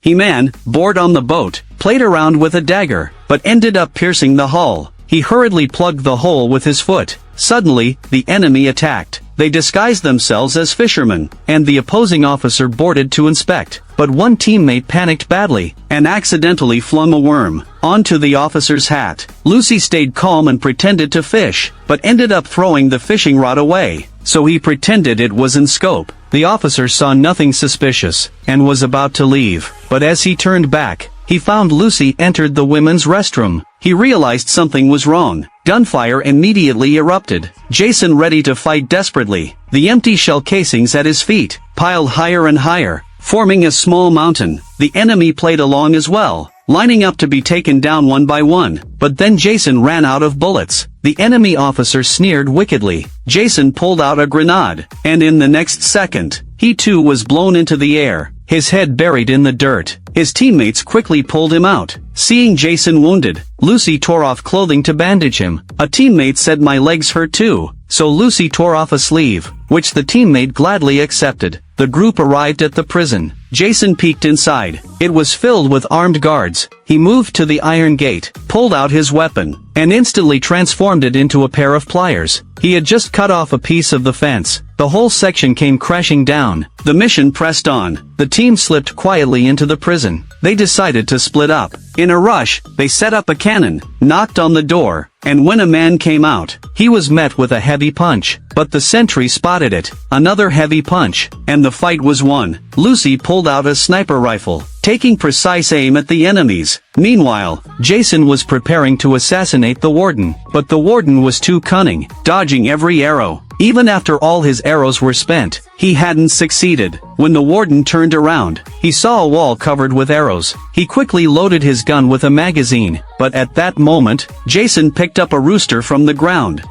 He-Man, bored on the boat, played around with a dagger, but ended up piercing the hull. He hurriedly plugged the hole with his foot. Suddenly, the enemy attacked. They disguised themselves as fishermen, and the opposing officer boarded to inspect. But one teammate panicked badly, and accidentally flung a worm onto the officer's hat. Lucy stayed calm and pretended to fish, but ended up throwing the fishing rod away, so he pretended it was in scope. The officer saw nothing suspicious, and was about to leave, but as he turned back, he found Lucy entered the women's restroom. He realized something was wrong. Gunfire immediately erupted. Jason, ready to fight desperately, the empty shell casings at his feet piled higher and higher, forming a small mountain. The enemy played along as well, lining up to be taken down one by one. But then Jason ran out of bullets. The enemy officer sneered wickedly. Jason pulled out a grenade, and in the next second, he too was blown into the air, his head buried in the dirt. His teammates quickly pulled him out. Seeing Jason wounded, Lucy tore off clothing to bandage him. A teammate said, "My legs hurt too." So Lucy tore off a sleeve, which the teammate gladly accepted. The group arrived at the prison. Jason peeked inside. It was filled with armed guards. He moved to the iron gate, pulled out his weapon, and instantly transformed it into a pair of pliers. He had just cut off a piece of the fence. The whole section came crashing down. The mission pressed on. The team slipped quietly into the prison. They decided to split up. In a rush, they set up a cannon, knocked on the door, and when a man came out, he was met with a heavy punch. But the sentry spotted it. Another heavy punch, and the fight was won. Lucy pulled out a sniper rifle, taking precise aim at the enemies. Meanwhile, Jason was preparing to assassinate the warden, but the warden was too cunning, dodging every arrow. Even after all his arrows were spent, he hadn't succeeded. When the warden turned around, he saw a wall covered with arrows. He quickly loaded his gun with a magazine, but at that moment, Jason picked up a rooster from the ground.